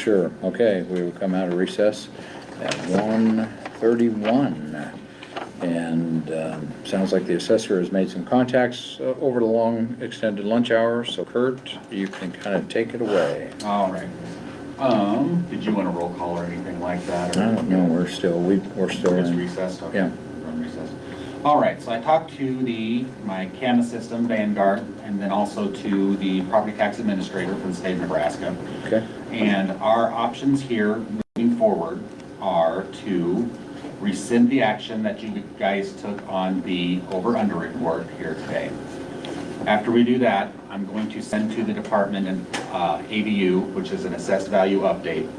sure. Okay, we will come out of recess at 1:31. And sounds like the assessor has made some contacts over the long extended lunch hour. So Kurt, you can kind of take it away. All right. Did you want a roll call or anything like that? Or I don't know, we're still it's in. recessed? Okay. Yeah. We're on recess. All right, so I talked to my CAMA system, Vanguard, and then also to the property tax administrator for the state of Nebraska. Okay. And our options here moving forward are to rescind the action that you guys took on the over-under report here today. After we do that, I'm going to send to the department an AVU, which is an assessed value update.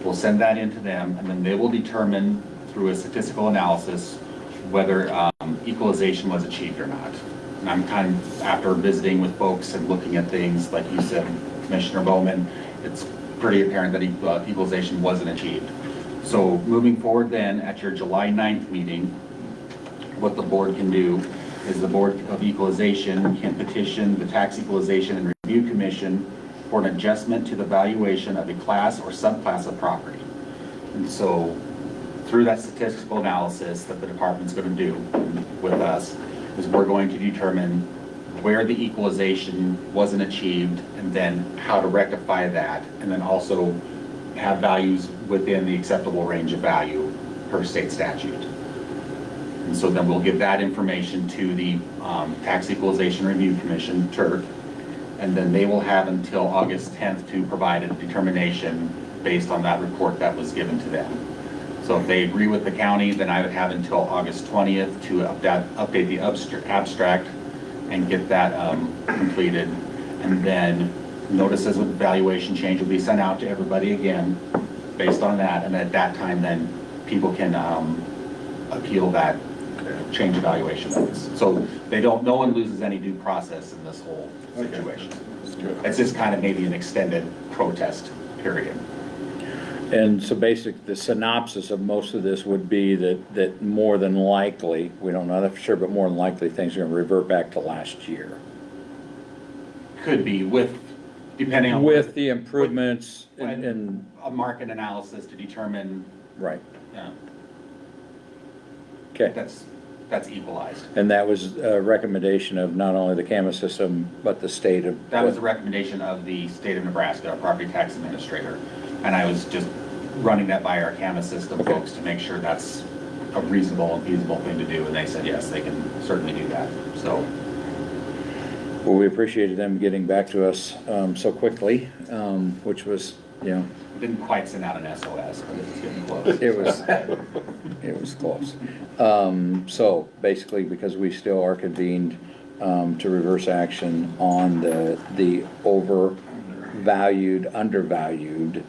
We'll send that into them, and then they will determine through a statistical analysis whether equalization was achieved or not. And I'm kind of, after visiting with folks and looking at things, like you said, Commissioner Bowman, it's pretty apparent that equalization wasn't achieved. So moving forward then, at your July 9th meeting, what the board can do is the Board of Equalization can petition the Tax Equalization and Review Commission for an adjustment to the valuation of a class or subclass of property. And so through that statistical analysis that the department's going to do with us, is we're going to determine where the equalization wasn't achieved and then how to rectify that, and then also have values within the acceptable range of value per state statute. And so then we'll give that information to the Tax Equalization Review Commission, TERC, and then they will have until August 10th to provide a determination based on that report that was given to them. So if they agree with the county, then I would have until August 20th to update the abstract and get that completed. And then notices of valuation change will be sent out to everybody again based on that. And at that time, then people can appeal that change of valuation notice. So no one loses any due process in this whole situation. It's just kind of maybe an extended protest period. And so basically, the synopsis of most of this would be that more than likely, we don't know that for sure, but more than likely things are going to revert back to last year. Could be depending on with the improvements and a market analysis to determine. Right. Yeah. Okay. That's equalized. And that was a recommendation of not only the CAMA system, but the state of... That was a recommendation of the state of Nebraska, our property tax administrator. And I was just running that by our CAMA system folks to make sure that's a reasonable and feasible thing to do. And they said, yes, they can certainly do that. So. Well, we appreciated them getting back to us so quickly, which was, We didn't quite send out an SOS, but it was getting close. It was close. So basically, because we still are convened to reverse action on the overvalued, undervalued,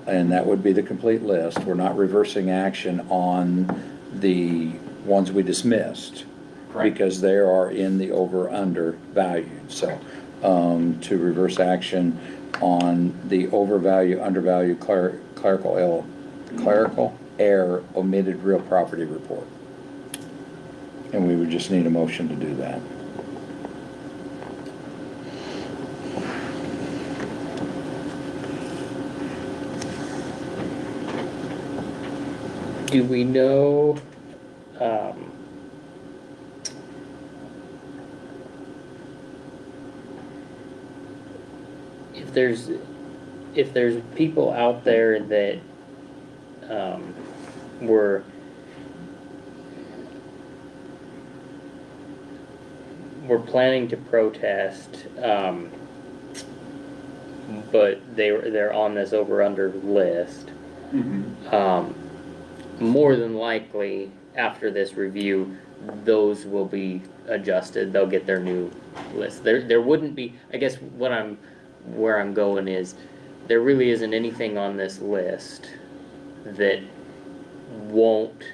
and that would be the complete list. We're not reversing action on the ones we dismissed. Correct. Because they are in the over-under valued. So to reverse action on the overvalue, undervalued clerical error omitted real property report. And we would just need a motion to do that. Do we know if there's people out there that were planning to protest, but they're on this over-under list? Mm-hmm. More than likely, after this review, those will be adjusted. They'll get their new list. There wouldn't be, I guess where I'm going is, there really isn't anything on this list that won't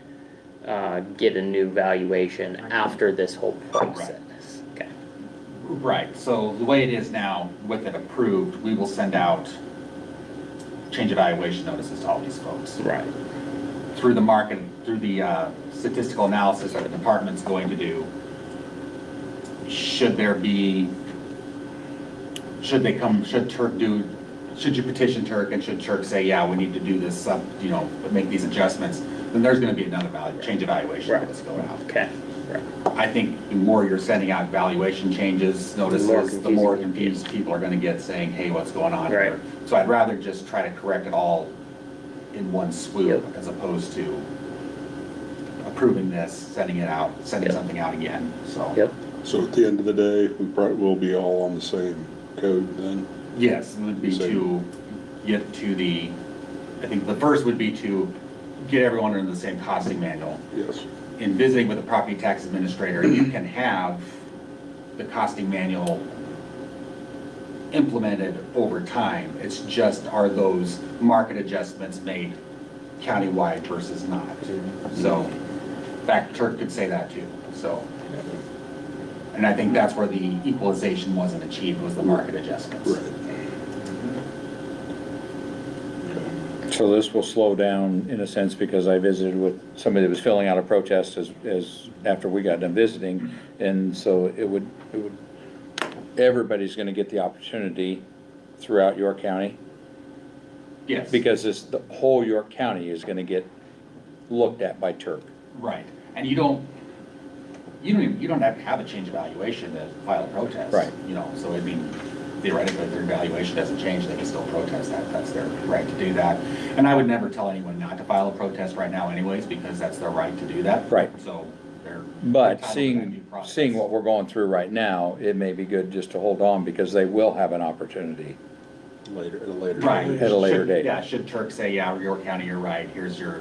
get a new valuation after this whole process. Right. Okay. Right. So the way it is now, with it approved, we will send out change evaluation notices to all these folks. Right. Through the statistical analysis that the department's going to do, should TERC do should you petition Turk and should Turk say, yeah, we need to do this, you know, make these adjustments, then there's gonna be another change evaluation Right. notice going out. Okay, right. I think the more you're sending out valuation changes, notices, the more confused people are gonna get saying, hey, what's going on Right. here? So I'd rather just try to correct it all in one swoop Yep. as opposed to approving this, sending it out, sending Yep. something out again, so. Yep, So at the end of the day, we probably will be all on the same code then? Yes, it would be So- to get to the, I think the first would be to get everyone under the same costing manual. Yes. In visiting with the property tax administrator, you can have the costing manual implemented over time. It's just, are those market adjustments made countywide versus not? So, in fact, Turk could say that too, so. And I think that's where the equalization wasn't achieved, was the market adjustments. Right. So this will slow down in a sense because I visited with somebody that was filling out a protest as after we got done visiting. And so it would, everybody's gonna get the opportunity throughout York County Yes. because the whole York County is gonna get looked at by Turk. Right, and you don't have to have a change evaluation to file a protest. Right. You know, so I mean, theoretically, if their evaluation doesn't change, they can still protest that, that's their right to do that. And I would never tell anyone not to file a protest right now anyways, because that's their right to do that. Right. So they're. But entitled to that due process. seeing what we're going through right now, it may be good just to hold on because they will have an opportunity. Later, at a later Right. date. At a later Should- date. Yeah, should Turk say, yeah, York County, you're right, here's your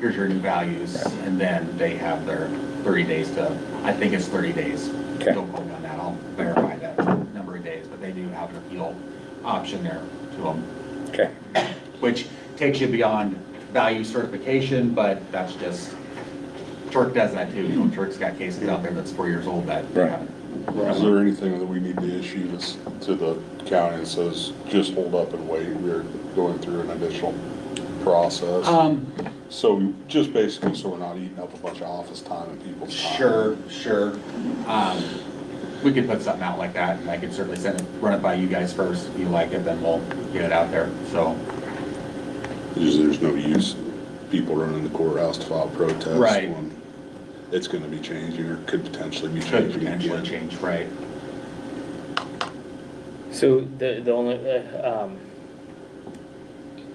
new values, Right. and then they have their 30 days to, I think it's 30 days. Okay. Don't quote me on that, I'll verify that number of days, but they do have an appeal option there to them, Okay, which takes you beyond value certification, but that's just, Turk does that too. You know, Turk's got cases out there that's 4 years old that they Right. haven't. Is there anything that we need to issue to the county that says, just hold up and wait, we're going through an additional process? So just basically so we're not eating up a bunch of office time and people's time. Sure. We could put something out like that, and I could certainly run it by you guys first. If you like it, then we'll get it out there, so. There's no use people running the courthouse to file protests. Right. When it's gonna be changing or could potentially be Could changing potentially again. change, right? so the only,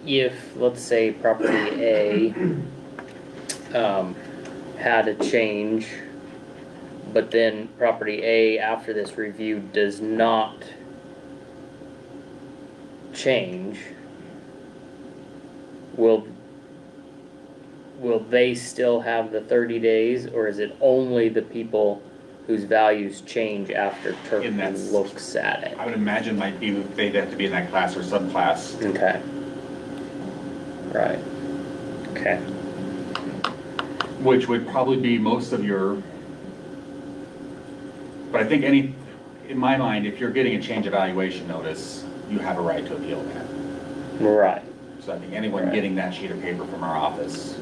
if, let's say, property A, had a change, but then property A, after this review, does not change, will they still have the 30 days, or is it only the people whose values change after Turk And that's- looks at it? I would imagine might be, they'd have to be in that class or subclass. Okay. Right. Okay. Which would probably be most of your, but I think in my mind, if you're getting a change evaluation notice, you have a right to appeal that. Right. So I think anyone Right. getting that sheet of paper from our office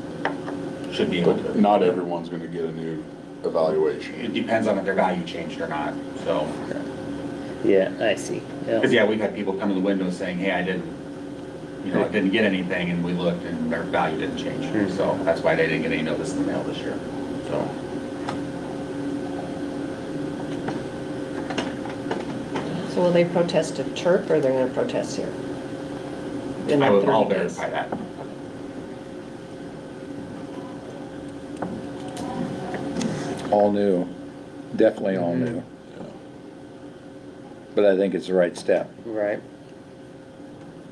should be able to. But not everyone's gonna get a new evaluation. It depends on if their value changed or not, so. Yeah, I see. Because, yeah, we've had people come to the window saying, hey, I didn't get anything, and we looked and their value didn't change. Mhm. So that's why they didn't get any notice in the mail this year, so. So will they protest at Turk or they're gonna protest here? In that I'll 30 days? verify that. all new, definitely all new. Yeah. But I think it's the right step. Right.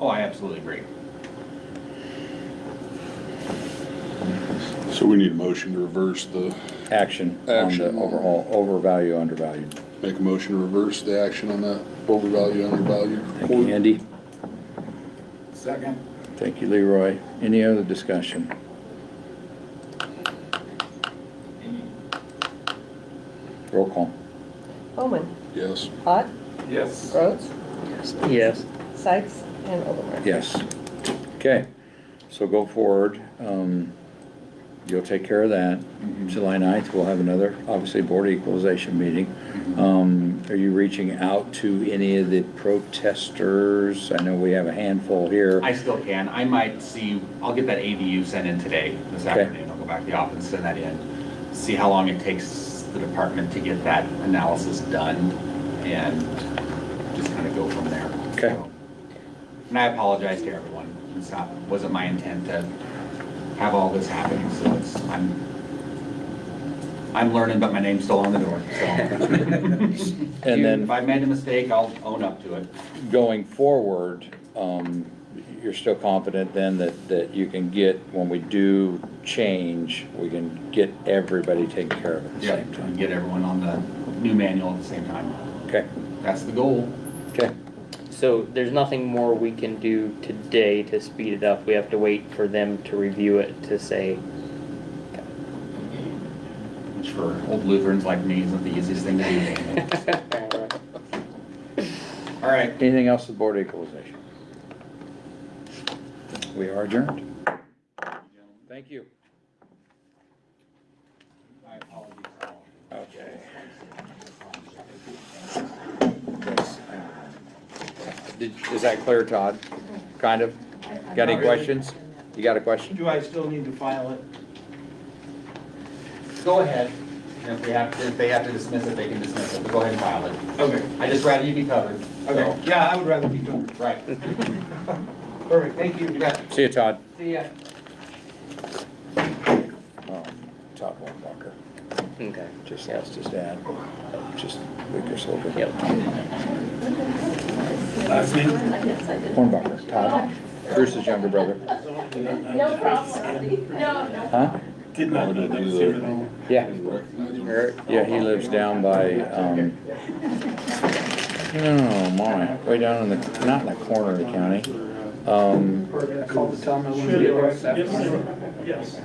Oh, I absolutely agree. So we need a motion to reverse the, Action on the Action. overhaul, overvalue, undervalued. make a motion to reverse the action on that overvalue, undervalued. Thank you, Andy. Second. Thank you, Leroy. Any other discussion? Roll call. Bowman, Yes. Ott, Yes. Rhodes, Yes. Sykes, and Overmark. Yes. Okay, so go forward. you'll take care of that. July 9th, we'll have another, obviously, Board of Equalization meeting. Are you reaching out to any of the protesters? I know we have a handful here. I still can. I might see, I'll get that ADU sent in today, this Okay. afternoon. I'll go back to the office and send that in. See how long it takes the department to get that analysis done and just kind of go from there. Okay. So, and I apologize to everyone. It's not, wasn't my intent to have all this happening, so I'm learning, but my name's still on the door, so. And then- If I made a mistake, I'll own up to it. Going forward, you're still confident then that you can get, when we do change, we can get everybody taken care of at the same And time? get everyone on the new manual at the same time. Okay, That's the goal. okay. So there's nothing more we can do today to speed it up. We have to wait for them to review it to say, Which for old Lutherans like me isn't the easiest thing to do. All right. Anything else with Board of Equalization? We are adjourned. Thank you. My apologies. Okay. Is that clear, Todd? Kind of? Got any questions? You got a question? Do I still need to file it? Go ahead. And if they have to dismiss it, they can dismiss it, but go ahead and file it. Okay. I just rather you be covered. Okay, So, yeah, I would rather be done. right. Perfect, thank you. You bet. See you, Todd. See ya. Todd Walker. okay. Just lost his dad, just a week or so ago. Yep. Last name? Hornbacher, Todd. Bruce's younger brother. No problem. No, no. Huh? Did not know that was here. Yeah. Yeah, he lives down by, oh my, way down in the, not in the corner of the county. Call to tell them I want to get right. Yes.